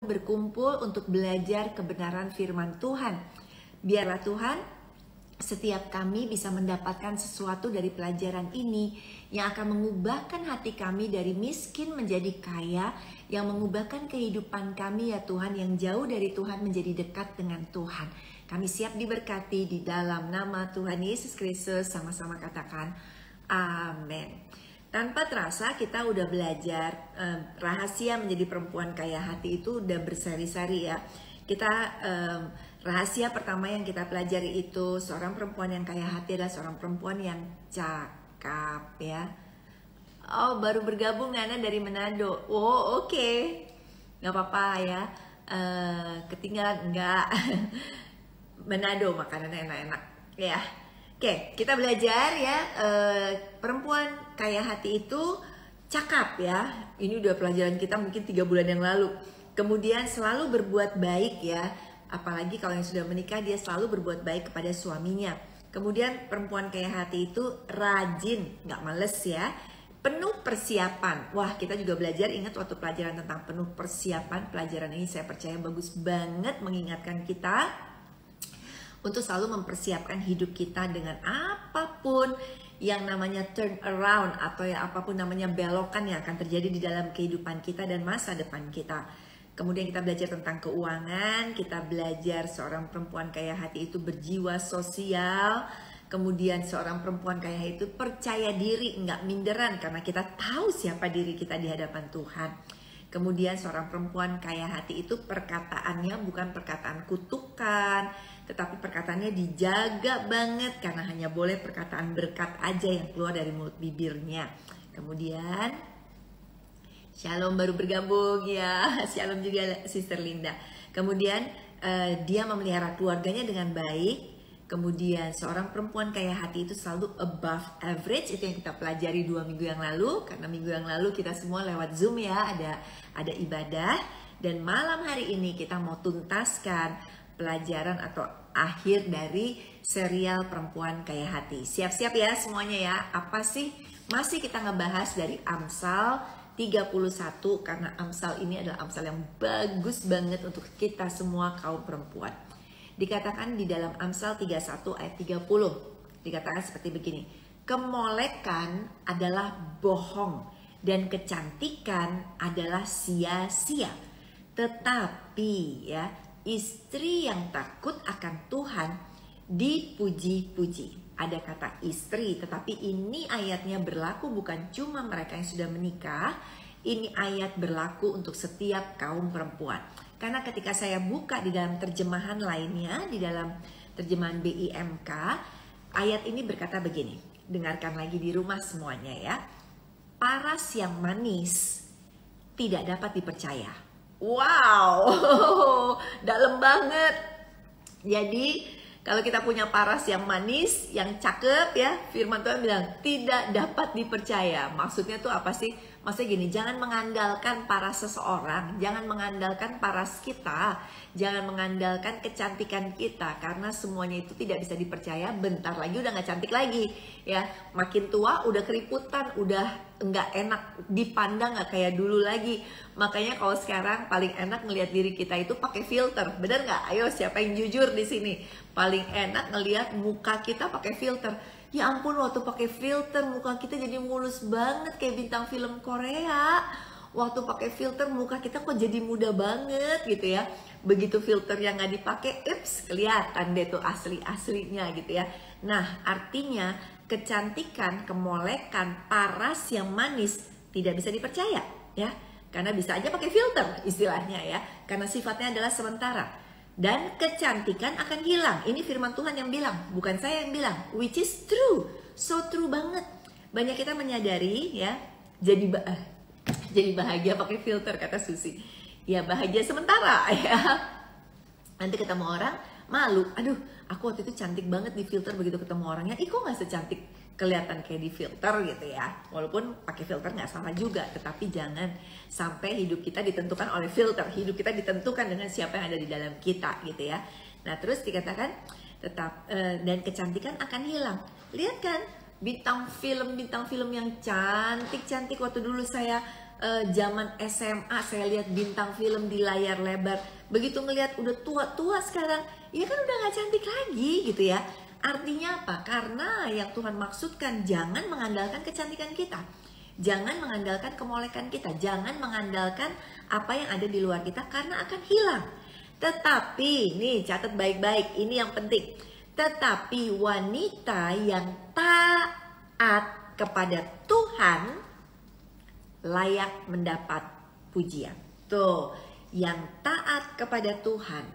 berkumpul untuk belajar kebenaran firman Tuhan. Biarlah Tuhan, setiap kami bisa mendapatkan sesuatu dari pelajaran ini yang akan mengubahkan hati kami dari miskin menjadi kaya, yang mengubahkan kehidupan kami ya Tuhan, yang jauh dari Tuhan menjadi dekat dengan Tuhan. Kami siap diberkati di dalam nama Tuhan Yesus Kristus. Sama-sama katakan amin. Tanpa terasa kita udah belajar rahasia menjadi perempuan kaya hati itu udah berseri-seri ya. Kita rahasia pertama yang kita pelajari itu seorang perempuan yang kaya hati adalah seorang perempuan yang cakap ya. Oh, baru bergabung Nana dari Manado. Oh, oke. Nggak apa-apa ya. Ketinggalan enggak. Manado makanannya enak-enak ya. Oke, kita belajar ya, perempuan kaya hati itu cakap ya. Ini udah pelajaran kita mungkin 3 bulan yang lalu. Kemudian selalu berbuat baik ya, apalagi kalau yang sudah menikah dia selalu berbuat baik kepada suaminya. Kemudian perempuan kaya hati itu rajin, nggak males ya, penuh persiapan. Wah, kita juga belajar, ingat waktu pelajaran tentang penuh persiapan, pelajaran ini saya percaya bagus banget mengingatkan kita untuk selalu mempersiapkan hidup kita dengan apapun yang namanya turn around atau ya apapun namanya belokan yang akan terjadi di dalam kehidupan kita dan masa depan kita. Kemudian kita belajar tentang keuangan, kita belajar seorang perempuan kaya hati itu berjiwa sosial. Kemudian seorang perempuan kaya itu percaya diri, nggak minderan karena kita tahu siapa diri kita di hadapan Tuhan. Kemudian seorang perempuan kaya hati itu perkataannya bukan perkataan kutukan, tetapi perkataannya dijaga banget karena hanya boleh perkataan berkat aja yang keluar dari mulut bibirnya. Kemudian Shalom baru bergabung ya, Shalom juga Sister Linda. Kemudian dia memelihara keluarganya dengan baik. Kemudian seorang perempuan kaya hati itu selalu above average, itu yang kita pelajari 2 minggu yang lalu. Karena minggu yang lalu kita semua lewat Zoom ya, ada ibadah. Dan malam hari ini kita mau tuntaskan pelajaran atau akhir dari serial perempuan kaya hati. Siap-siap ya semuanya ya. Apa sih? Masih kita ngebahas dari Amsal 31 karena Amsal ini adalah Amsal yang bagus banget untuk kita semua kaum perempuan. Dikatakan di dalam Amsal 31 ayat 30, dikatakan seperti begini, kemolekan adalah bohong dan kecantikan adalah sia-sia. Tetapi ya, istri yang takut akan Tuhan dipuji-puji. Ada kata istri, tetapi ini ayatnya berlaku bukan cuma mereka yang sudah menikah, ini ayat berlaku untuk setiap kaum perempuan. Karena ketika saya buka di dalam terjemahan lainnya, di dalam terjemahan BIMK, ayat ini berkata begini. Dengarkan lagi di rumah semuanya ya. Paras yang manis tidak dapat dipercaya. Wow, dalam banget. Jadi kalau kita punya paras yang manis, yang cakep ya, firman Tuhan bilang tidak dapat dipercaya. Maksudnya tuh apa sih? Maksudnya gini, jangan mengandalkan paras seseorang, jangan mengandalkan paras kita, jangan mengandalkan kecantikan kita, karena semuanya itu tidak bisa dipercaya. Bentar lagi udah gak cantik lagi ya, makin tua udah keriputan, udah nggak enak dipandang, nggak kayak dulu lagi. Makanya kalau sekarang paling enak ngelihat diri kita itu pakai filter, bener nggak? Ayo siapa yang jujur di sini? Paling enak ngelihat muka kita pakai filter. Ya ampun, waktu pakai filter muka kita jadi mulus banget kayak bintang film Korea. Waktu pakai filter muka kita kok jadi muda banget gitu ya. Begitu filter yang nggak dipakai, kelihatan deh tuh asli-aslinya gitu ya. Nah artinya kecantikan, kemolekan, paras yang manis tidak bisa dipercaya ya. Karena bisa aja pakai filter istilahnya ya. Karena sifatnya adalah sementara. Dan kecantikan akan hilang. Ini firman Tuhan yang bilang, bukan saya yang bilang. Which is true, so true banget. Banyak kita menyadari ya, jadi bahagia pakai filter kata Susi. Ya bahagia sementara ya. Nanti ketemu orang malu. Aduh, aku waktu itu cantik banget di filter, begitu ketemu orangnya, ih kok nggak secantik kelihatan kayak di filter gitu ya. Walaupun pakai filter nggak salah juga, tetapi jangan sampai hidup kita ditentukan oleh filter. Hidup kita ditentukan dengan siapa yang ada di dalam kita gitu ya. Nah terus dikatakan tetap dan kecantikan akan hilang. Lihat kan bintang film yang cantik-cantik waktu dulu saya zaman SMA saya lihat bintang film di layar lebar, begitu ngelihat udah tua-tua sekarang, ya kan udah gak cantik lagi gitu ya. Artinya apa? Karena yang Tuhan maksudkan, jangan mengandalkan kecantikan kita, jangan mengandalkan kemolekan kita, jangan mengandalkan apa yang ada di luar kita karena akan hilang. Tetapi, nih catat baik-baik, ini yang penting. Tetapi wanita yang taat kepada Tuhan layak mendapat pujian. Tuh, yang taat kepada Tuhan,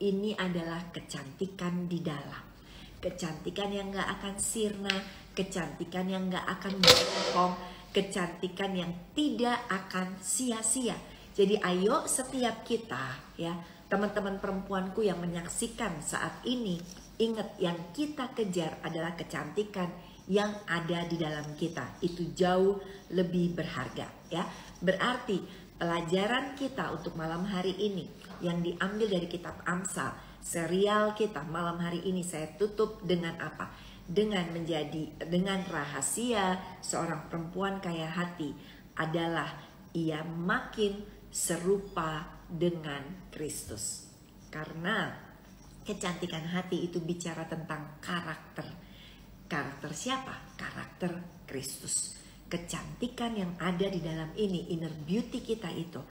ini adalah kecantikan di dalam. Kecantikan yang gak akan sirna, kecantikan yang gak akan bohong, kecantikan yang tidak akan sia-sia. Jadi ayo setiap kita ya, teman-teman perempuanku yang menyaksikan saat ini, ingat yang kita kejar adalah kecantikan yang ada di dalam kita. Itu jauh lebih berharga ya. Berarti pelajaran kita untuk malam hari ini yang diambil dari kitab Amsal, serial kita malam hari ini saya tutup dengan apa? Dengan rahasia seorang perempuan kaya hati adalah ia makin serupa dengan Kristus. Karena kecantikan hati itu bicara tentang karakter. Karakter siapa? Karakter Kristus. Kecantikan yang ada di dalam ini, inner beauty kita itu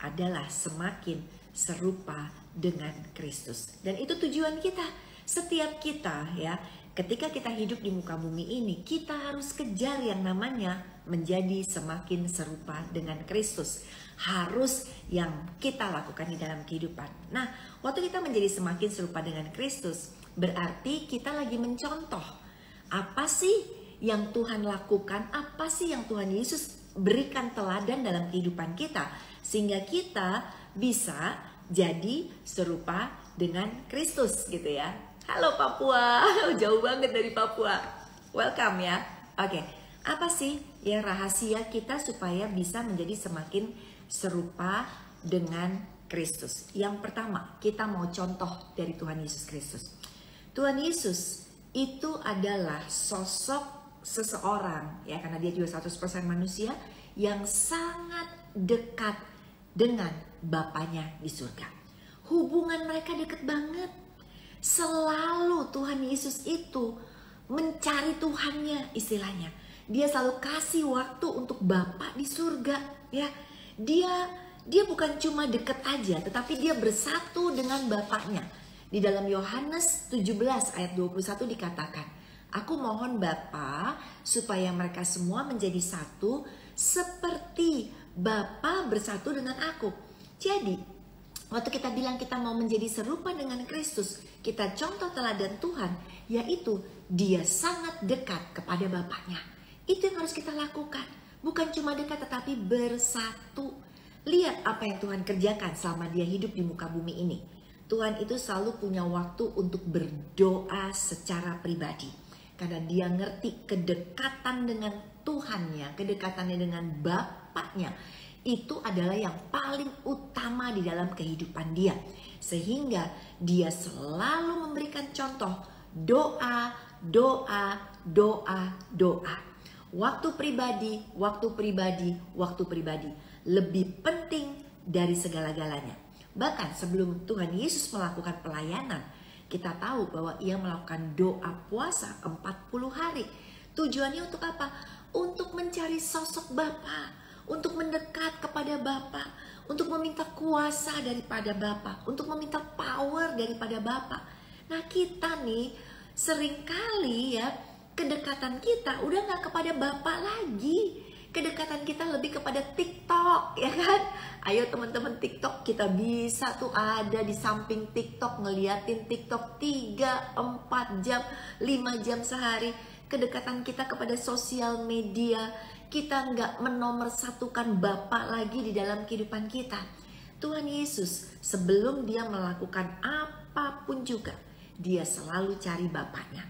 adalah semakin serupa dengan Kristus. Dan itu tujuan kita. Setiap kita ya, ketika kita hidup di muka bumi ini, kita harus kejar yang namanya menjadi semakin serupa dengan Kristus. Harus yang kita lakukan di dalam kehidupan. Nah, waktu kita menjadi semakin serupa dengan Kristus, berarti kita lagi mencontoh apa sih yang Tuhan lakukan, apa sih yang Tuhan Yesus berikan teladan dalam kehidupan kita, sehingga kita bisa jadi serupa dengan Kristus gitu ya. Halo Papua, jauh banget dari Papua. Welcome ya. Oke, apa sih yang rahasia kita supaya bisa menjadi semakin serupa dengan Kristus? Yang pertama, kita mau contoh dari Tuhan Yesus Kristus. Tuhan Yesus itu adalah sosok seseorang ya, karena dia juga 100% manusia yang sangat dekat dengan Bapanya di surga. Hubungan mereka dekat banget. Selalu Tuhan Yesus itu mencari Tuhannya, istilahnya. Dia selalu kasih waktu untuk Bapa di surga ya. Dia bukan cuma dekat aja, tetapi dia bersatu dengan Bapaknya. Di dalam Yohanes 17 ayat 21 dikatakan, aku mohon Bapa supaya mereka semua menjadi satu seperti Bapa bersatu dengan aku. Jadi, waktu kita bilang kita mau menjadi serupa dengan Kristus, kita contoh teladan Tuhan, yaitu dia sangat dekat kepada Bapaknya. Itu yang harus kita lakukan. Bukan cuma dekat tetapi bersatu. Lihat apa yang Tuhan kerjakan selama dia hidup di muka bumi ini. Tuhan itu selalu punya waktu untuk berdoa secara pribadi. Karena dia ngerti kedekatan dengan Tuhannya, kedekatannya dengan Bapaknya, itu adalah yang paling utama di dalam kehidupan dia. Sehingga dia selalu memberikan contoh doa, doa, doa, doa. Waktu pribadi, waktu pribadi, waktu pribadi. Lebih penting dari segala-galanya. Bahkan sebelum Tuhan Yesus melakukan pelayanan, kita tahu bahwa ia melakukan doa puasa 40 hari. Tujuannya untuk apa? Untuk mencari sosok Bapa, untuk mendekat kepada Bapa, untuk meminta kuasa daripada Bapa, untuk meminta power daripada Bapa. Nah kita nih seringkali ya, kedekatan kita udah gak kepada Bapa lagi. Kedekatan kita lebih kepada TikTok, ya kan? Ayo teman-teman, TikTok kita bisa tuh ada di samping TikTok, ngeliatin TikTok 3, 4 jam, 5 jam sehari. Kedekatan kita kepada sosial media, kita nggak menomorsatukan Bapa lagi di dalam kehidupan kita. Tuhan Yesus sebelum dia melakukan apapun juga, dia selalu cari Bapaknya.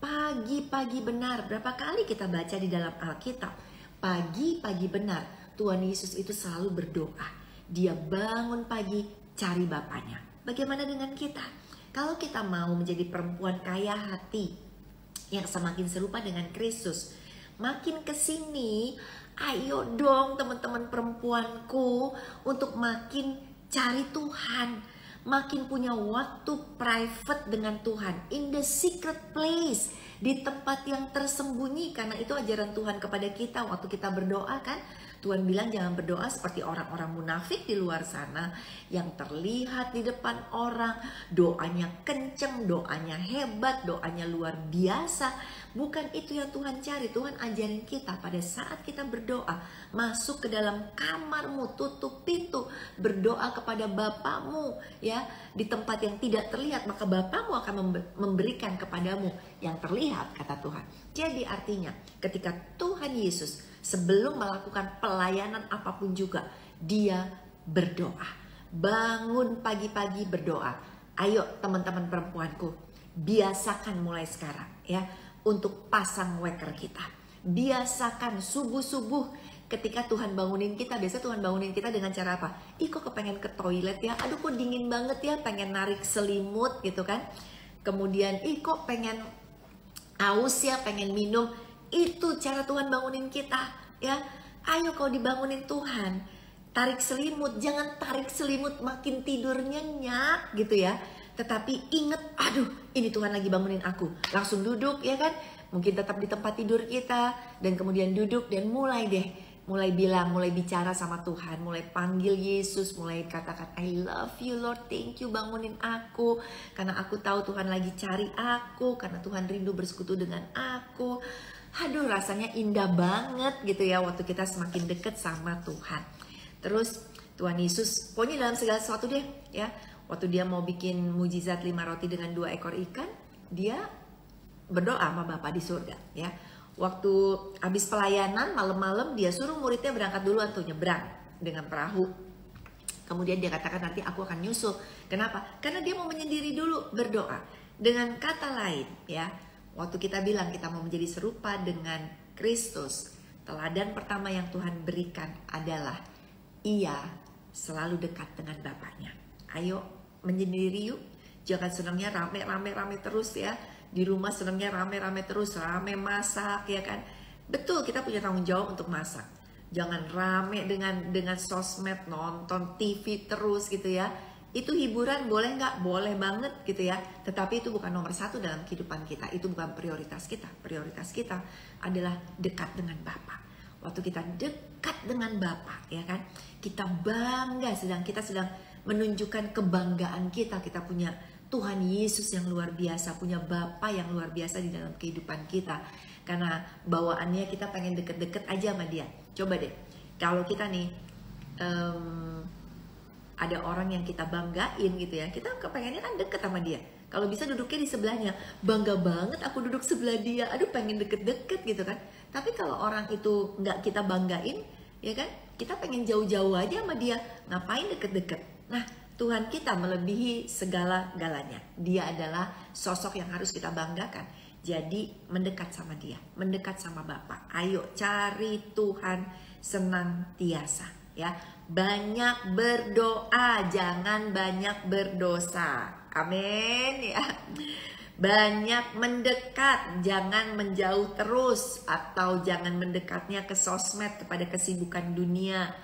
Pagi-pagi benar, berapa kali kita baca di dalam Alkitab, pagi-pagi benar Tuhan Yesus itu selalu berdoa. Dia bangun pagi cari Bapaknya. Bagaimana dengan kita? Kalau kita mau menjadi perempuan kaya hati yang semakin serupa dengan Kristus, makin kesini Ayo dong teman-teman perempuanku untuk makin cari Tuhan, makin punya waktu private dengan Tuhan, in the secret place, di tempat yang tersembunyi. Karena itu ajaran Tuhan kepada kita waktu kita berdoa kan. Tuhan bilang jangan berdoa seperti orang-orang munafik di luar sana yang terlihat di depan orang, doanya kenceng, doanya hebat, doanya luar biasa. Bukan itu yang Tuhan cari. Tuhan ajarin kita pada saat kita berdoa, masuk ke dalam kamarmu, tutup pintu, berdoa kepada Bapamu ya, di tempat yang tidak terlihat, maka Bapamu akan memberikan kepadamu yang terlihat, kata Tuhan. Jadi artinya ketika Tuhan Yesus sebelum melakukan pelayanan apapun juga, dia berdoa. Bangun pagi-pagi berdoa. Ayo teman-teman perempuanku, biasakan mulai sekarang ya untuk pasang weker kita. Biasakan subuh-subuh ketika Tuhan bangunin kita. Biasa Tuhan bangunin kita dengan cara apa? Ih kok kepengen ke toilet ya, aduh kok dingin banget ya, pengen narik selimut gitu kan. Kemudian ih kok pengen aus ya, pengen minum. Itu cara Tuhan bangunin kita ya. Ayo kau dibangunin Tuhan, tarik selimut. Jangan tarik selimut makin tidur nyenyak gitu ya, tetapi ingat, aduh ini Tuhan lagi bangunin aku. Langsung duduk ya kan, mungkin tetap di tempat tidur kita, dan kemudian duduk dan mulai deh, mulai bilang, mulai bicara sama Tuhan, mulai panggil Yesus, mulai katakan I love you Lord, thank you bangunin aku, karena aku tahu Tuhan lagi cari aku, karena Tuhan rindu bersekutu dengan aku. Aduh rasanya indah banget gitu ya waktu kita semakin dekat sama Tuhan. Terus Tuhan Yesus pokoknya dalam segala sesuatu deh ya, waktu dia mau bikin mujizat 5 roti dengan 2 ekor ikan, dia berdoa sama Bapa di surga ya. Waktu habis pelayanan malam-malam, dia suruh muridnya berangkat duluan tuh, nyebrang dengan perahu. Kemudian dia katakan nanti aku akan nyusul. Kenapa? Karena dia mau menyendiri dulu berdoa. Dengan kata lain ya, waktu kita bilang kita mau menjadi serupa dengan Kristus, teladan pertama yang Tuhan berikan adalah ia selalu dekat dengan Bapaknya. Ayo menyendiri yuk, jangan senangnya rame terus ya. Di rumah senangnya rame terus, rame masak ya kan. Betul, kita punya tanggung jawab untuk masak. Jangan rame dengan sosmed, nonton TV terus gitu ya. Itu hiburan boleh nggak? Boleh banget gitu ya. Tetapi itu bukan nomor 1 dalam kehidupan kita. Itu bukan prioritas kita. Prioritas kita adalah dekat dengan Bapa. Waktu kita dekat dengan Bapa ya kan, kita bangga, kita sedang menunjukkan kebanggaan kita. Kita punya Tuhan Yesus yang luar biasa, punya Bapa yang luar biasa di dalam kehidupan kita. Karena bawaannya kita pengen deket-deket aja sama dia. Coba deh, kalau kita nih ada orang yang kita banggain gitu ya, kita kepengennya kan deket sama dia. Kalau bisa duduknya di sebelahnya, bangga banget aku duduk sebelah dia, aduh pengen deket-deket gitu kan. Tapi kalau orang itu nggak kita banggain, ya kan, kita pengen jauh-jauh aja sama dia, ngapain deket-deket. Nah, Tuhan kita melebihi segala-galanya. Dia adalah sosok yang harus kita banggakan. Jadi mendekat sama dia, mendekat sama Bapa. Ayo cari Tuhan senantiasa ya. Banyak berdoa, jangan banyak berdosa. Amin ya. Banyak mendekat, jangan menjauh terus, atau jangan mendekatnya ke sosmed, kepada kesibukan dunia.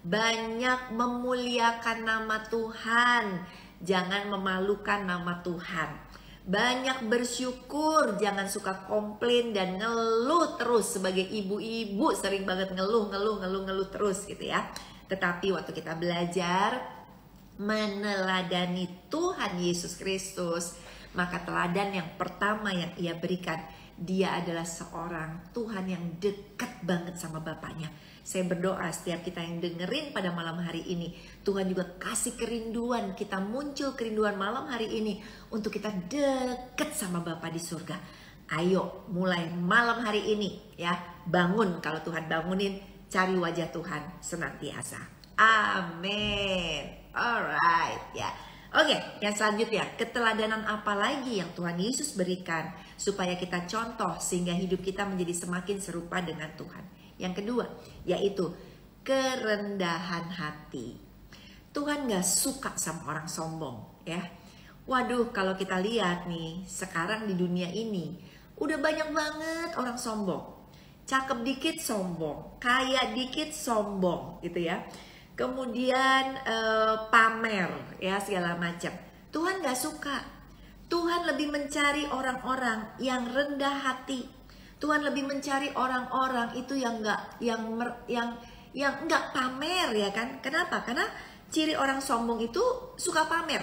Banyak memuliakan nama Tuhan, jangan memalukan nama Tuhan. Banyak bersyukur, jangan suka komplain dan ngeluh terus. Sebagai ibu-ibu sering banget ngeluh terus gitu ya. Tetapi waktu kita belajar meneladani Tuhan Yesus Kristus, maka teladan yang pertama yang ia berikan, dia adalah seorang Tuhan yang dekat banget sama Bapaknya. Saya berdoa setiap kita yang dengerin pada malam hari ini, Tuhan juga kasih kerinduan, kita muncul kerinduan malam hari ini untuk kita dekat sama Bapa di surga. Ayo mulai malam hari ini ya, bangun, kalau Tuhan bangunin, cari wajah Tuhan senantiasa. Amin. Alright ya. Oke, yang selanjutnya, keteladanan apa lagi yang Tuhan Yesus berikan supaya kita contoh sehingga hidup kita menjadi semakin serupa dengan Tuhan. Yang kedua, yaitu kerendahan hati. Tuhan gak suka sama orang sombong ya. Waduh, kalau kita lihat nih, sekarang di dunia ini udah banyak banget orang sombong. cakep dikit sombong, kaya dikit sombong gitu ya. Kemudian pamer ya segala macam. Tuhan gak suka. Tuhan lebih mencari orang-orang yang rendah hati. Tuhan lebih mencari orang-orang itu yang nggak pamer ya kan? Kenapa? Karena ciri orang sombong itu suka pamer.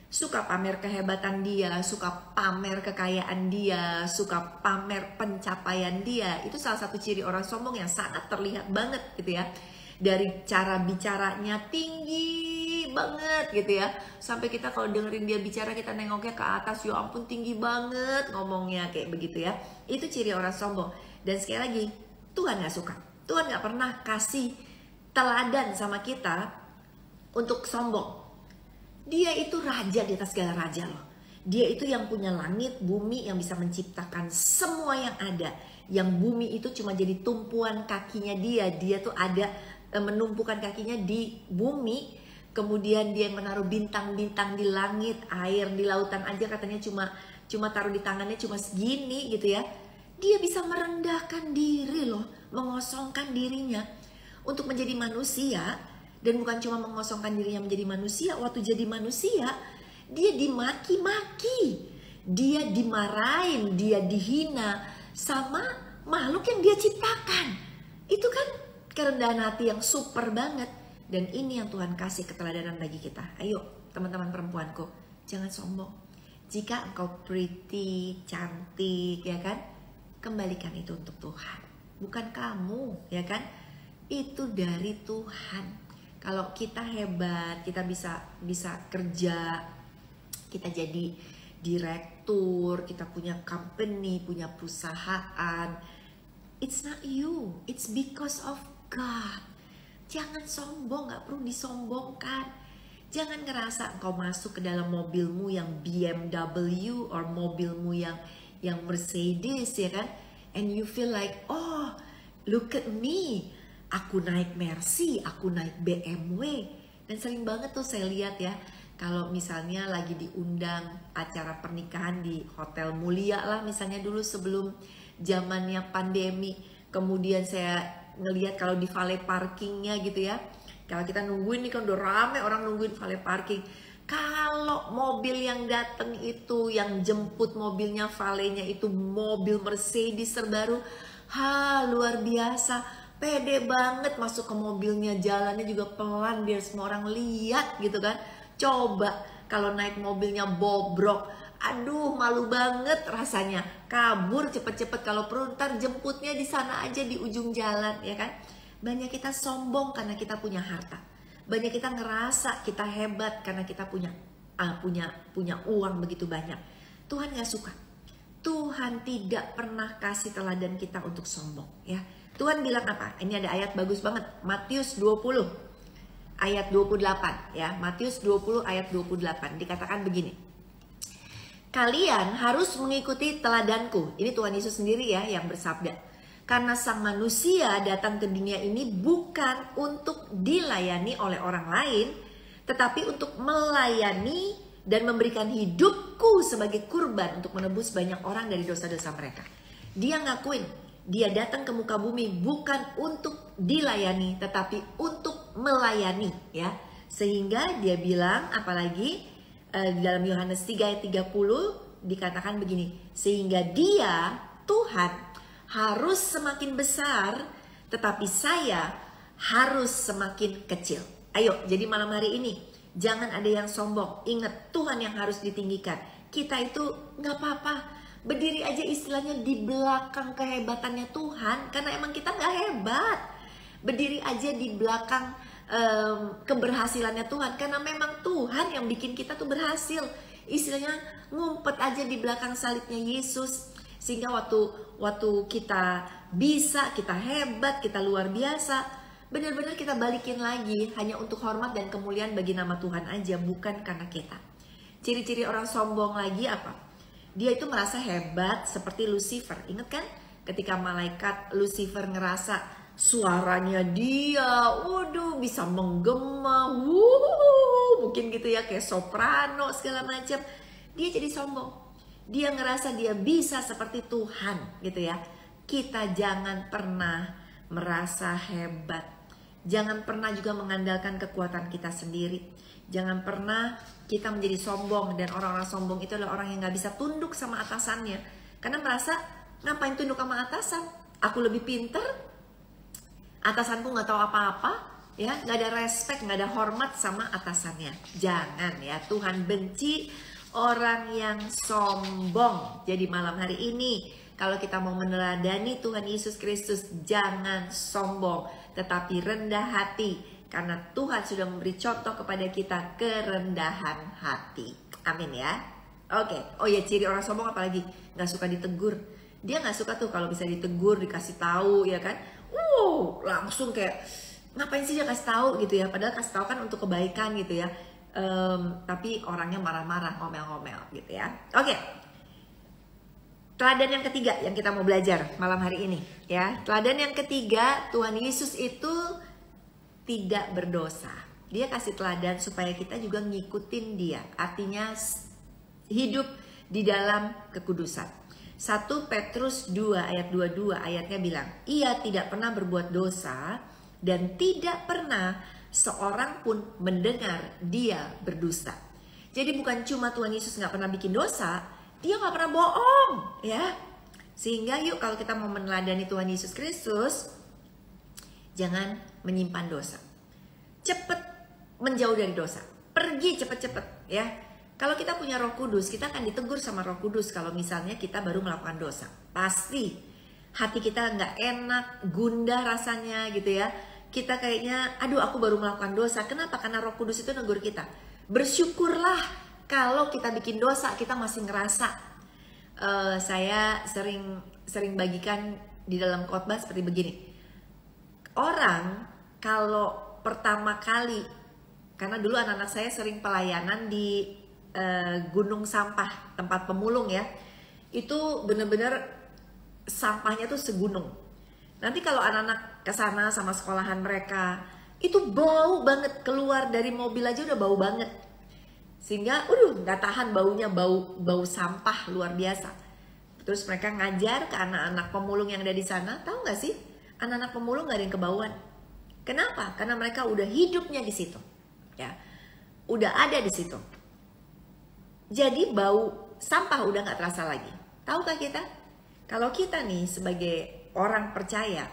Suka pamer kehebatan dia, suka pamer kekayaan dia, suka pamer pencapaian dia. Itu salah satu ciri orang sombong yang sangat terlihat banget gitu ya. Dari cara bicaranya tinggi banget gitu ya. Sampai kita kalau dengerin dia bicara kita nengoknya ke atas, ya ampun tinggi banget ngomongnya kayak begitu ya. Itu ciri orang sombong. Dan sekali lagi, Tuhan gak suka. Tuhan gak pernah kasih teladan sama kita untuk sombong. Dia itu raja di atas segala raja loh. Dia itu yang punya langit, bumi, yang bisa menciptakan semua yang ada. Yang bumi itu cuma jadi tumpuan kakinya dia. Dia tuh ada menumpukan kakinya di bumi. Kemudian dia yang menaruh bintang-bintang di langit, air di lautan aja katanya cuma taruh di tangannya cuma segini gitu ya. Dia bisa merendahkan diri loh, mengosongkan dirinya untuk menjadi manusia. Dan bukan cuma mengosongkan dirinya menjadi manusia, waktu jadi manusia dia dimaki-maki, dia dimarahin, dia dihina sama makhluk yang dia ciptakan. Itu kan kerendahan hati yang super banget. Dan ini yang Tuhan kasih keteladanan bagi kita. Ayo teman-teman perempuanku, jangan sombong. Jika engkau pretty, cantik ya kan, kembalikan itu untuk Tuhan, bukan kamu ya kan. Itu dari Tuhan. Kalau kita hebat, kita bisa kerja, kita jadi direktur, kita punya company, punya perusahaan. It's not you, it's because of God. Jangan sombong, gak perlu disombongkan. Jangan ngerasa engkau masuk ke dalam mobilmu yang BMW or mobilmu yang Mercedes ya kan, and you feel like, oh look at me, aku naik Mercy, aku naik BMW. Dan sering banget tuh saya lihat ya, kalau misalnya lagi diundang acara pernikahan di hotel mulia lah, misalnya dulu sebelum zamannya pandemi. Kemudian saya ngelihat kalau di valet parkingnya gitu ya, kalau kita nungguin nih kan udah rame orang nungguin valet parking. Kalau mobil yang datang itu, yang jemput mobilnya valetnya itu mobil Mercedes terbaru, luar biasa. Pede banget masuk ke mobilnya, jalannya juga pelan biar semua orang lihat gitu kan. Coba kalau naik mobilnya bobrok, aduh malu banget rasanya. Kabur cepet-cepet, kalau perlu ntar jemputnya di sana aja di ujung jalan ya kan. Banyak kita sombong karena kita punya harta. Banyak kita ngerasa kita hebat karena kita punya uang begitu banyak. Tuhan gak suka. Tuhan tidak pernah kasih teladan kita untuk sombong ya. Tuhan bilang apa? Ini ada ayat bagus banget. Matius 20 ayat 28 ya. Matius 20 ayat 28 dikatakan begini. Kalian harus mengikuti teladanku. Ini Tuhan Yesus sendiri ya yang bersabda. Karena sang manusia datang ke dunia ini bukan untuk dilayani oleh orang lain, tetapi untuk melayani dan memberikan hidupku sebagai kurban untuk menebus banyak orang dari dosa-dosa mereka. Dia ngakuin dia datang ke muka bumi bukan untuk dilayani, tetapi untuk melayani ya. Sehingga dia bilang apalagi dalam Yohanes 3 ayat 30 dikatakan begini. Sehingga dia, Tuhan, harus semakin besar, tetapi saya harus semakin kecil. Ayo, jadi malam hari ini jangan ada yang sombong. Ingat, Tuhan yang harus ditinggikan. Kita itu gak apa-apa berdiri aja istilahnya di belakang kehebatannya Tuhan, karena emang kita gak hebat. Berdiri aja di belakang keberhasilannya Tuhan, karena memang Tuhan yang bikin kita tuh berhasil. Istilahnya ngumpet aja di belakang salibnya Yesus. Sehingga waktu kita bisa, kita hebat, kita luar biasa, benar-benar kita balikin lagi hanya untuk hormat dan kemuliaan bagi nama Tuhan aja, bukan karena kita. Ciri-ciri orang sombong lagi apa? Dia itu merasa hebat seperti Lucifer. Ingat kan? Ketika malaikat Lucifer ngerasa suaranya dia, waduh bisa menggema, mungkin gitu ya, kayak soprano segala macam. Dia jadi sombong. Dia ngerasa dia bisa seperti Tuhan gitu ya. kita jangan pernah merasa hebat. Jangan pernah juga mengandalkan kekuatan kita sendiri. Jangan pernah kita menjadi sombong, dan orang-orang sombong itu adalah orang yang gak bisa tunduk sama atasannya. Karena merasa, ngapain tunduk sama atasan? Aku lebih pinter, atasanku gak tahu apa-apa, ya, gak ada respect, gak ada hormat sama atasannya. Jangan ya, Tuhan benci orang yang sombong. Jadi malam hari ini, kalau kita mau meneladani Tuhan Yesus Kristus, jangan sombong, tetapi rendah hati. Karena Tuhan sudah memberi contoh kepada kita kerendahan hati. Amin ya. Oke. Oh ya, ciri orang sombong apalagi? Gak suka ditegur. Dia gak suka tuh kalau bisa ditegur, dikasih tahu, ya kan? Langsung kayak, ngapain sih dia kasih tahu gitu ya? Padahal kasih tahu kan untuk kebaikan gitu ya. Tapi orangnya marah-marah, ngomel-ngomel gitu ya. Oke. Teladan yang ketiga yang kita mau belajar malam hari ini ya. Teladan yang ketiga, Tuhan Yesus itu tidak berdosa. Dia kasih teladan supaya kita juga ngikutin dia. Artinya hidup di dalam kekudusan. 1 Petrus 2 ayat 22 ayatnya bilang, ia tidak pernah berbuat dosa dan tidak pernah seorang pun mendengar dia berdusta. Jadi bukan cuma Tuhan Yesus gak pernah bikin dosa, dia gak pernah bohong ya. Sehingga yuk, kalau kita mau meneladani Tuhan Yesus Kristus, jangan menyimpan dosa. Cepet menjauh dari dosa. Pergi cepet-cepet ya. Kalau kita punya Roh Kudus, kita akan ditegur sama Roh Kudus kalau misalnya kita baru melakukan dosa. Pasti hati kita nggak enak, gundah rasanya gitu ya. Kita kayaknya, aduh aku baru melakukan dosa. Kenapa? Karena Roh Kudus itu negur kita. Bersyukurlah kalau kita bikin dosa, kita masih ngerasa. Saya sering bagikan di dalam khotbah seperti begini. Orang kalau pertama kali, karena dulu anak-anak saya sering pelayanan di gunung sampah, tempat pemulung ya, itu bener-bener sampahnya tuh segunung. Nanti kalau anak-anak kesana sama sekolahan mereka, itu bau banget, keluar dari mobil aja udah bau banget. Sehingga nggak tahan baunya, bau sampah luar biasa. Terus mereka ngajar ke anak-anak pemulung yang ada di sana. Tahu nggak sih, anak-anak pemulung nggak ada yang kebauan. Kenapa? Karena mereka udah hidupnya di situ, ya, udah ada di situ. Jadi bau sampah udah nggak terasa lagi. Tahukah kita? Kalau kita nih sebagai orang percaya,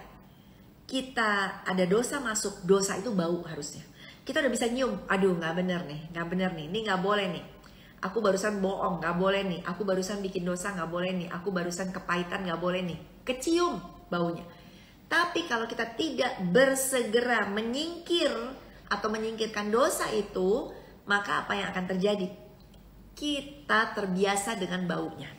kita ada dosa masuk, dosa itu bau harusnya. Kita udah bisa nyium, aduh nggak bener nih, ini nggak boleh nih. Aku barusan bohong, nggak boleh nih. Aku barusan bikin dosa, nggak boleh nih. Aku barusan kepahitan, nggak boleh nih. Kecium baunya. Tapi kalau kita tidak bersegera menyingkir atau menyingkirkan dosa itu, maka apa yang akan terjadi? Kita terbiasa dengan baunya.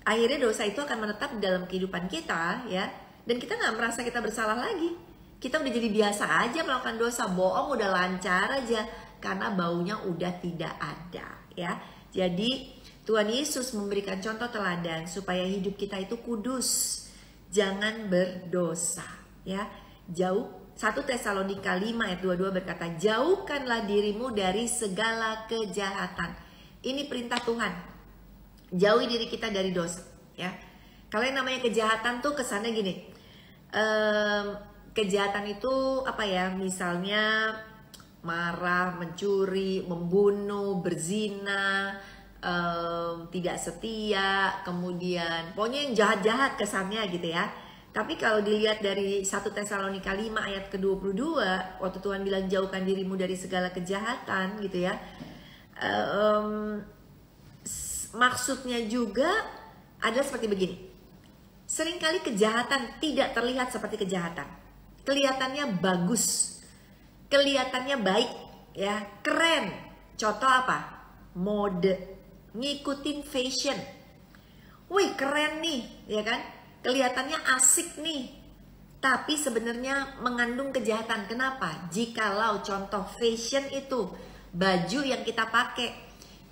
Akhirnya dosa itu akan menetap dalam kehidupan kita ya. Dan kita nggak merasa kita bersalah lagi. Kita udah jadi biasa aja melakukan dosa, bohong udah lancar aja karena baunya udah tidak ada ya. Jadi Tuhan Yesus memberikan contoh teladan supaya hidup kita itu kudus, jangan berdosa ya. Jauh 1 Tesalonika 5 ayat 22 berkata, jauhkanlah dirimu dari segala kejahatan. Ini perintah Tuhan. Jauhi diri kita dari dosa ya. Kalau yang namanya kejahatan tuh kesannya gini. Kejahatan itu apa ya? Misalnya marah, mencuri, membunuh, berzina, tidak setia, kemudian pokoknya yang jahat-jahat kesannya gitu ya. Tapi kalau dilihat dari 1 Tesalonika 5 ayat ke-22, waktu Tuhan bilang jauhkan dirimu dari segala kejahatan gitu ya. Maksudnya juga adalah seperti begini. Seringkali kejahatan tidak terlihat seperti kejahatan. Kelihatannya bagus, kelihatannya baik, ya, keren. Contoh apa? Mode, ngikutin fashion. Wih, keren nih, ya kan? Kelihatannya asik nih. Tapi sebenarnya mengandung kejahatan. Kenapa? Jikalau contoh fashion itu, baju yang kita pakai,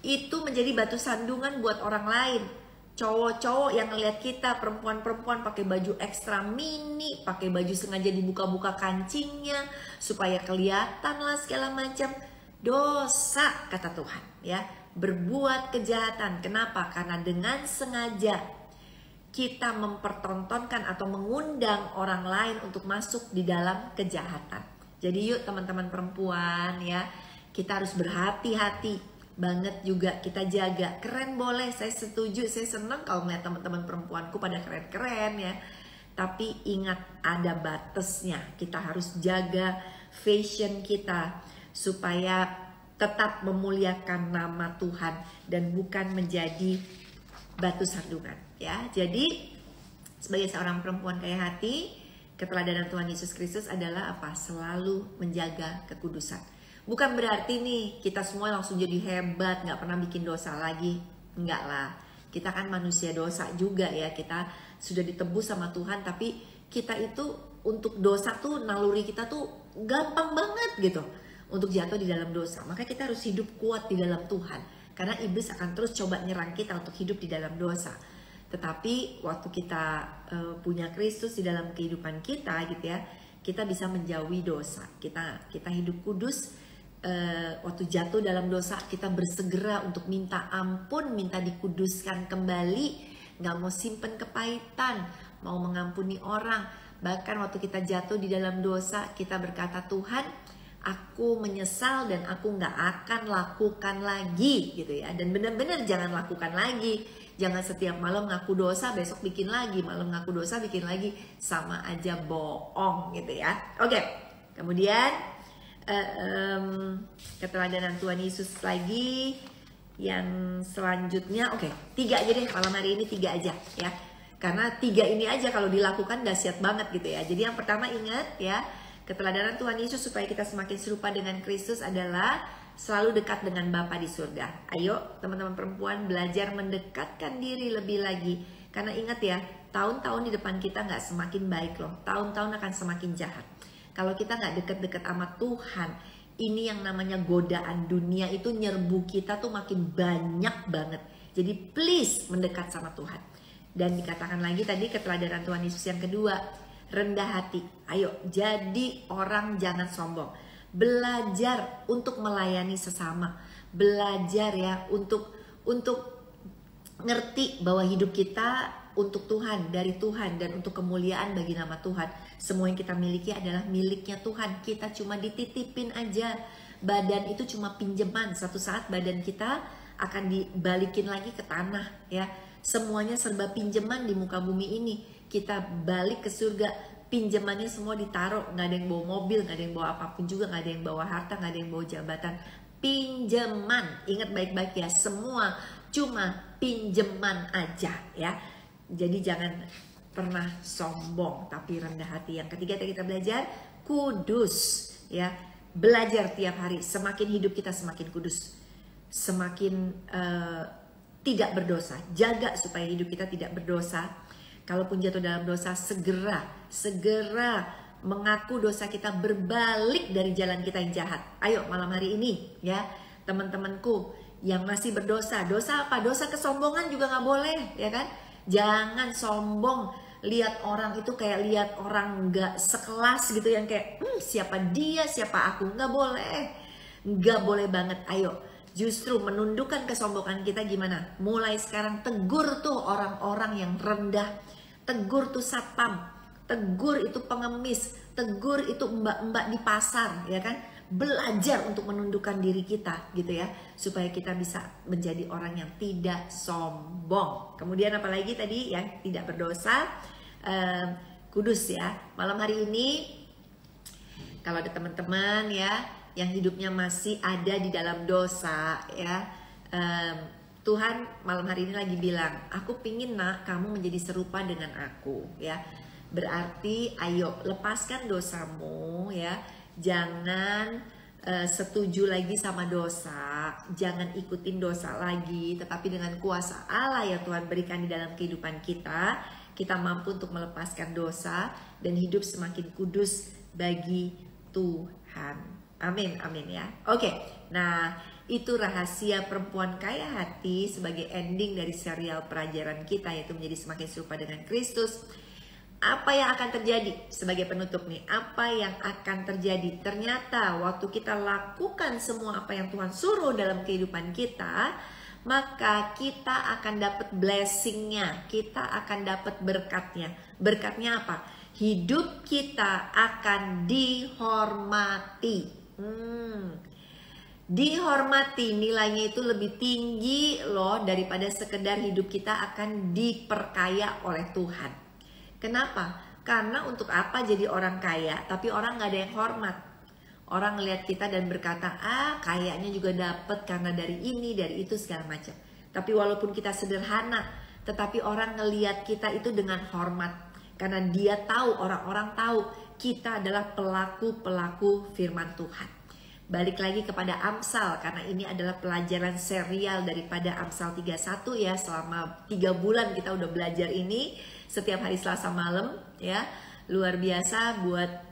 itu menjadi batu sandungan buat orang lain. Cowok-cowok yang ngeliat kita, perempuan-perempuan pakai baju ekstra mini, pakai baju sengaja dibuka-buka kancingnya supaya kelihatan lah segala macam. Dosa kata Tuhan ya, berbuat kejahatan. Kenapa? Karena dengan sengaja kita mempertontonkan atau mengundang orang lain untuk masuk di dalam kejahatan. Jadi yuk teman-teman perempuan ya, kita harus berhati-hati banget juga, kita jaga. Keren boleh, saya setuju, saya senang kalau melihat teman-teman perempuanku pada keren-keren ya. Tapi ingat ada batasnya, kita harus jaga fashion kita supaya tetap memuliakan nama Tuhan dan bukan menjadi batu sandungan ya. Jadi sebagai seorang perempuan kaya hati, keteladanan Tuhan Yesus Kristus adalah apa? Selalu menjaga kekudusan. Bukan berarti nih kita semua langsung jadi hebat, gak pernah bikin dosa lagi. Enggak lah, kita kan manusia dosa juga ya. Kita sudah ditebus sama Tuhan, tapi kita itu untuk dosa tuh, naluri kita tuh gampang banget gitu untuk jatuh di dalam dosa. Maka kita harus hidup kuat di dalam Tuhan, karena iblis akan terus coba nyerang kita untuk hidup di dalam dosa. Tetapi waktu kita punya Kristus di dalam kehidupan kita gitu ya, kita bisa menjauhi dosa. Kita hidup kudus. Waktu jatuh dalam dosa, kita bersegera untuk minta ampun, minta dikuduskan kembali, nggak mau simpen kepahitan, mau mengampuni orang. Bahkan waktu kita jatuh di dalam dosa, kita berkata, Tuhan, aku menyesal dan aku nggak akan lakukan lagi gitu ya. Dan benar-benar jangan lakukan lagi. Jangan setiap malam ngaku dosa, besok bikin lagi, malam ngaku dosa, bikin lagi, sama aja bohong gitu ya. Oke, kemudian keteladanan Tuhan Yesus lagi yang selanjutnya. Oke, 3 aja deh malam hari ini, 3 aja ya. Karena 3 ini aja kalau dilakukan dahsyat banget gitu ya. Jadi yang pertama ingat ya, keteladanan Tuhan Yesus supaya kita semakin serupa dengan Kristus adalah selalu dekat dengan Bapa di surga. Ayo teman-teman perempuan belajar mendekatkan diri lebih lagi. Karena ingat ya, tahun-tahun di depan kita nggak semakin baik loh. Tahun-tahun akan semakin jahat. Kalau kita nggak deket-deket sama Tuhan, ini yang namanya godaan dunia itu nyerbu kita tuh makin banyak banget. Jadi please mendekat sama Tuhan. Dan dikatakan lagi tadi keteladanan Tuhan Yesus yang kedua, rendah hati. Ayo jadi orang jangan sombong. Belajar untuk melayani sesama, belajar ya untuk ngerti bahwa hidup kita untuk Tuhan, dari Tuhan, dan untuk kemuliaan bagi nama Tuhan. Semua yang kita miliki adalah miliknya Tuhan. Kita cuma dititipin aja. Badan itu cuma pinjaman. Suatu saat badan kita akan dibalikin lagi ke tanah ya. Semuanya serba pinjaman di muka bumi ini. Kita balik ke surga, pinjamannya semua ditaruh, nggak ada yang bawa mobil, nggak ada yang bawa apapun juga, nggak ada yang bawa harta, nggak ada yang bawa jabatan. Pinjaman, ingat baik-baik ya, semua cuma pinjaman aja ya. Jadi jangan pernah sombong, tapi rendah hati. Yang ketiga tadi kita belajar kudus ya, belajar tiap hari. Semakin hidup kita semakin kudus, semakin tidak berdosa. Jaga supaya hidup kita tidak berdosa. Kalaupun jatuh dalam dosa, segera mengaku dosa kita, berbalik dari jalan kita yang jahat. Ayo malam hari ini ya teman-temanku yang masih berdosa. Dosa apa? Dosa kesombongan juga nggak boleh ya kan. Jangan sombong, lihat orang itu kayak lihat orang nggak sekelas gitu, yang kayak siapa dia, siapa aku. Nggak boleh banget. Ayo justru menundukkan kesombongan kita. Gimana? Mulai sekarang tegur tuh orang-orang yang rendah, tegur tuh satpam, tegur itu pengemis, tegur itu mbak-mbak di pasar ya kan. Belajar untuk menundukkan diri kita gitu ya, supaya kita bisa menjadi orang yang tidak sombong. Kemudian apalagi tadi yang tidak berdosa, kudus ya. Malam hari ini kalau ada teman-teman ya yang hidupnya masih ada di dalam dosa ya, Tuhan malam hari ini lagi bilang, aku pingin nak kamu menjadi serupa dengan aku ya. Berarti ayo lepaskan dosamu ya. Jangan setuju lagi sama dosa, jangan ikutin dosa lagi, tetapi dengan kuasa Allah yang Tuhan berikan di dalam kehidupan kita, kita mampu untuk melepaskan dosa dan hidup semakin kudus bagi Tuhan. Amin, amin ya. Oke, nah itu rahasia perempuan kaya hati sebagai ending dari serial pelajaran kita, yaitu menjadi semakin serupa dengan Kristus. Apa yang akan terjadi sebagai penutup nih? Apa yang akan terjadi? Ternyata waktu kita lakukan semua apa yang Tuhan suruh dalam kehidupan kita, maka kita akan dapat blessingnya, kita akan dapat berkatnya. Berkatnya apa? Hidup kita akan dihormati. Dihormati, nilainya itu lebih tinggi loh daripada sekedar hidup kita akan diperkaya oleh Tuhan. Kenapa? Karena untuk apa jadi orang kaya tapi orang gak ada yang hormat. Orang ngelihat kita dan berkata, kayaknya juga dapat karena dari ini, dari itu segala macam. Tapi walaupun kita sederhana, tetapi orang ngelihat kita itu dengan hormat. Karena dia tahu, orang-orang tahu kita adalah pelaku-pelaku firman Tuhan. Balik lagi kepada Amsal, karena ini adalah pelajaran serial daripada Amsal 31 ya. Selama 3 bulan kita udah belajar ini setiap hari Selasa malam ya. Luar biasa buat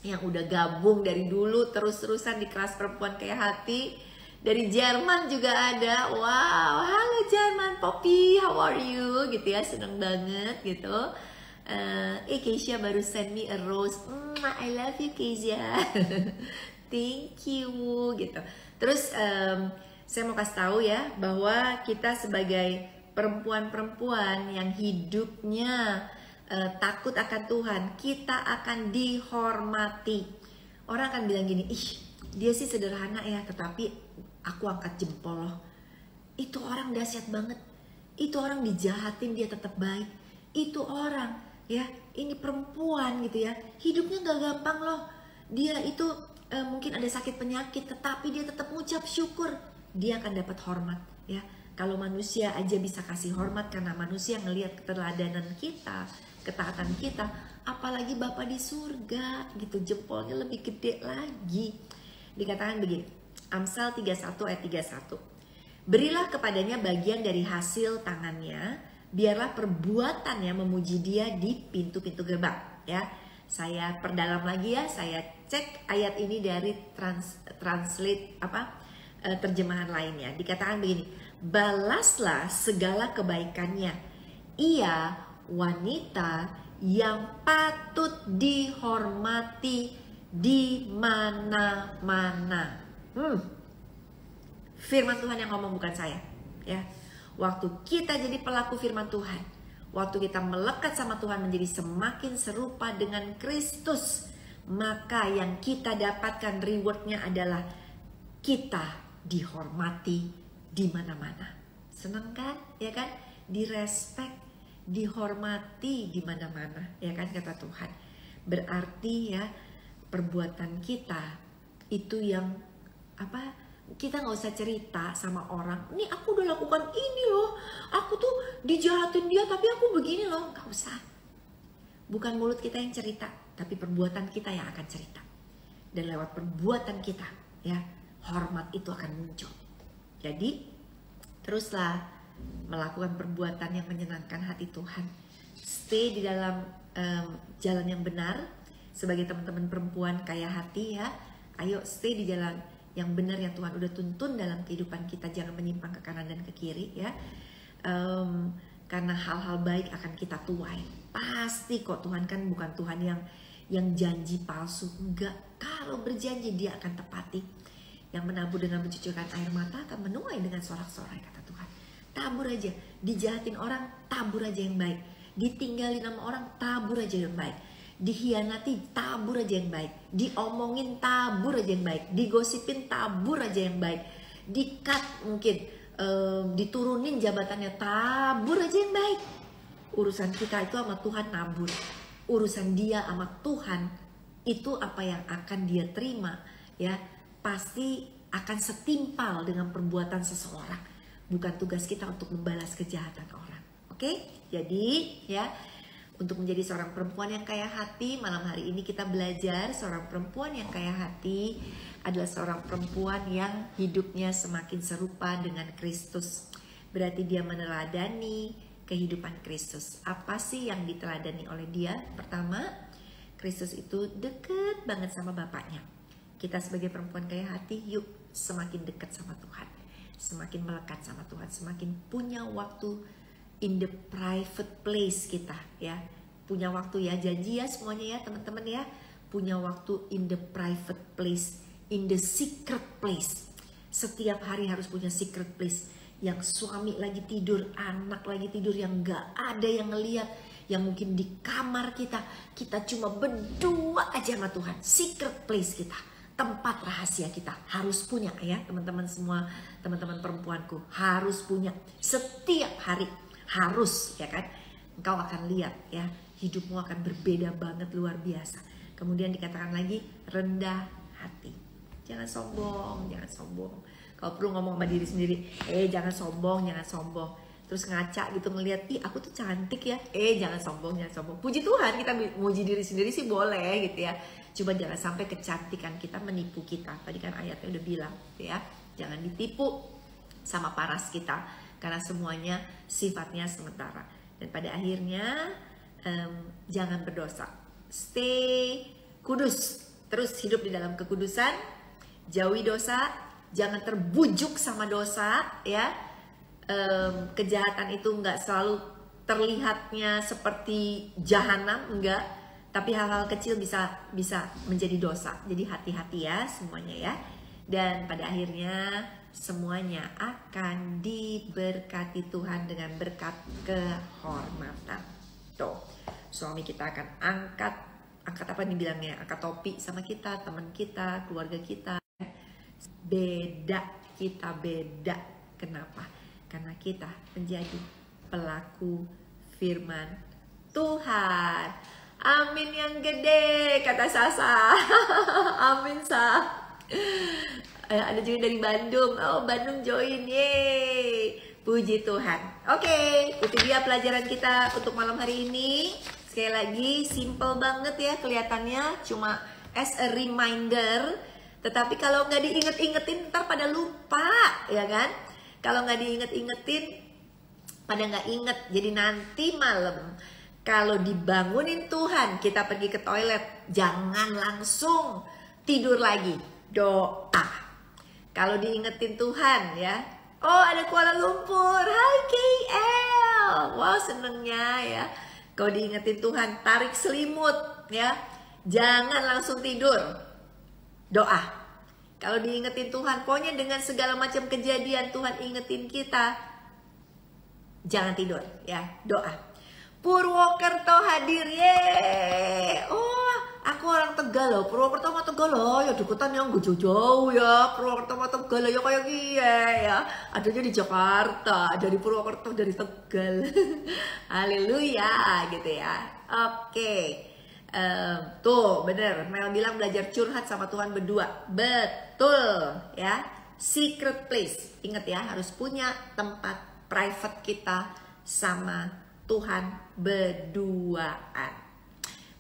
yang udah gabung dari dulu terus-terusan di Kelas Perempuan Kaya Hati. Dari Jerman juga ada. Wow, halo Jerman, Poppy, how are you? Gitu ya, seneng banget gitu. Keisha baru send me a rose. I love you Keisha. Thank you gitu. Terus saya mau kasih tahu ya bahwa kita sebagai perempuan-perempuan yang hidupnya takut akan Tuhan, kita akan dihormati. Orang akan bilang gini, dia sih sederhana ya, tetapi aku angkat jempol loh. Itu orang dahsyat banget. Itu orang dijahatin dia tetap baik. Itu orang ya, ini perempuan gitu ya, hidupnya gak gampang loh. Dia itu mungkin ada sakit penyakit, tetapi dia tetap mengucap syukur. Dia akan dapat hormat ya. Kalau manusia aja bisa kasih hormat karena manusia ngelihat keteladanan kita, ketaatan kita, apalagi Bapa di surga gitu, jempolnya lebih gede lagi. Dikatakan begini, Amsal 31 ayat 31. Berilah kepadanya bagian dari hasil tangannya, biarlah perbuatannya memuji dia di pintu-pintu gerbang ya. Saya perdalam lagi ya, saya cek ayat ini dari terjemahan lainnya. Dikatakan begini, balaslah segala kebaikannya, ia wanita yang patut dihormati di mana-mana. Firman Tuhan yang ngomong, bukan saya ya. Waktu kita jadi pelaku firman Tuhan, waktu kita melekat sama Tuhan menjadi semakin serupa dengan Kristus, maka yang kita dapatkan rewardnya adalah kita dihormati di mana-mana. Senang kan? Ya kan? Direspek, dihormati di mana-mana, ya kan kata Tuhan. Berarti ya perbuatan kita itu yang apa? Kita nggak usah cerita sama orang, nih aku udah lakukan ini loh, aku tuh dijahatin dia tapi aku begini loh. Nggak usah. Bukan mulut kita yang cerita, tapi perbuatan kita yang akan cerita. Dan lewat perbuatan kita ya, hormat itu akan muncul. Jadi teruslah melakukan perbuatan yang menyenangkan hati Tuhan. Stay di dalam jalan yang benar. Sebagai teman-teman perempuan kaya hati ya, ayo stay di jalan yang benar yang Tuhan udah tuntun dalam kehidupan kita. Jangan menyimpang ke kanan dan ke kiri ya. Karena hal-hal baik akan kita tuai. Pasti kok, Tuhan kan bukan Tuhan yang janji palsu. Enggak, kalau berjanji dia akan tepati. Yang menabur dengan mencucurkan air mata akan menuai dengan sorak-sorai, kata Tuhan. Tabur aja, dijahatin orang, tabur aja yang baik. Ditinggalin sama orang, tabur aja yang baik. Dikhianati, tabur aja yang baik. Diomongin, tabur aja yang baik. Digosipin, tabur aja yang baik. Di-cut mungkin, diturunin jabatannya, tabur aja yang baik. Urusan kita itu sama Tuhan nabur. Urusan dia sama Tuhan itu apa yang akan dia terima ya, pasti akan setimpal dengan perbuatan seseorang. Bukan tugas kita untuk membalas kejahatan orang. Oke? Jadi ya, untuk menjadi seorang perempuan yang kaya hati, malam hari ini kita belajar seorang perempuan yang kaya hati adalah seorang perempuan yang hidupnya semakin serupa dengan Kristus. Berarti dia meneladani kehidupan Kristus. Apa sih yang diteladani oleh dia? Pertama, Kristus itu deket banget sama Bapaknya. Kita sebagai perempuan kaya hati, yuk semakin dekat sama Tuhan. Semakin melekat sama Tuhan, semakin punya waktu in the private place kita ya. Punya waktu ya, janji ya semuanya ya teman-teman ya. Punya waktu in the private place, in the secret place. Setiap hari harus punya secret place yang suami lagi tidur, anak lagi tidur, yang gak ada yang ngeliat, yang mungkin di kamar kita cuma berdua aja sama Tuhan. Secret place kita, tempat rahasia kita harus punya ya teman-teman semua, teman-teman perempuanku harus punya setiap hari, harus ya kan. Engkau akan lihat ya, hidupmu akan berbeda banget, luar biasa. Kemudian dikatakan lagi rendah hati, jangan sombong, jangan sombong. Kalau perlu ngomong sama diri sendiri, jangan sombong, jangan sombong. Terus ngaca gitu ngelihat, ih aku tuh cantik ya, jangan sombong, jangan sombong. Puji Tuhan, kita muji diri sendiri sih boleh gitu ya. Coba jangan sampai kecantikan kita menipu kita. Tadi kan ayatnya udah bilang gitu ya, jangan ditipu sama paras kita, karena semuanya sifatnya sementara. Dan pada akhirnya jangan berdosa, stay kudus, terus hidup di dalam kekudusan, jauhi dosa, jangan terbujuk sama dosa ya. Kejahatan itu nggak selalu terlihatnya seperti jahanam, enggak, tapi hal-hal kecil bisa menjadi dosa. Jadi hati-hati ya semuanya ya. Dan pada akhirnya semuanya akan diberkati Tuhan dengan berkat kehormatan. Tuh, suami kita akan angkat apa dibilangnya, angkat topi sama kita, teman kita, keluarga kita. Beda, kita beda. Kenapa? Karena kita menjadi pelaku firman Tuhan. Amin yang gede, kata Sasa. Amin Sa. Ada juga dari Bandung. Oh, Bandung join, yeay. Puji Tuhan. Oke, itu dia pelajaran kita untuk malam hari ini. Sekali lagi, simple banget ya kelihatannya, cuma as a reminder. Tetapi kalau nggak diinget-ingetin, ntar pada lupa, ya kan? Kalau nggak diinget-ingetin, pada nggak inget. Jadi nanti malam, kalau dibangunin Tuhan, kita pergi ke toilet, jangan langsung tidur lagi, doa. Kalau diingetin Tuhan ya, oh ada Kuala Lumpur, hai KL, wow senengnya ya. Kalau diingetin Tuhan, tarik selimut ya, jangan langsung tidur, doa. Kalau diingetin Tuhan, pokoknya dengan segala macam kejadian Tuhan ingetin kita, jangan tidur ya, doa. Purwokerto hadir, ye. Oh, aku orang Tegal loh, Purwokerto sama Tegal loh, ya deketan yang gak jauh ya, Purwokerto sama Tegal ya kayak gini ya. Adanya di Jakarta, dari Purwokerto, dari Tegal. Haleluya gitu ya. Oke. Tuh bener, Mel bilang belajar curhat sama Tuhan berdua. Betul ya. Secret place, ingat ya, harus punya tempat private kita sama Tuhan berduaan.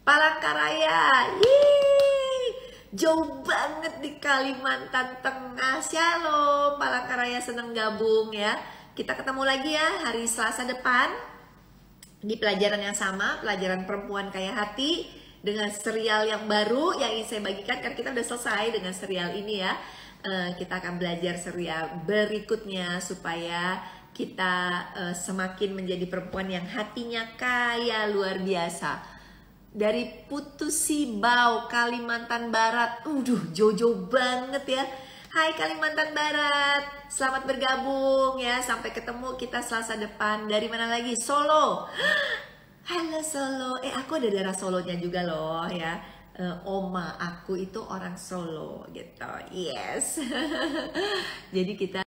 Palangkaraya, jauh banget di Kalimantan Tengah. Shalom, Palangkaraya seneng gabung ya. Kita ketemu lagi ya hari Selasa depan di pelajaran yang sama, pelajaran perempuan kaya hati, dengan serial yang baru yang ingin saya bagikan. Karena kita udah selesai dengan serial ini ya, kita akan belajar serial berikutnya supaya kita semakin menjadi perempuan yang hatinya kaya luar biasa. Dari Putu Sibau, Kalimantan Barat, jauh-jauh banget ya. Hai Kalimantan Barat, selamat bergabung ya. Sampai ketemu kita Selasa depan. Dari mana lagi? Solo. Halo Solo, aku ada darah Solonya juga loh ya. Oma aku itu orang Solo gitu, yes. Jadi kita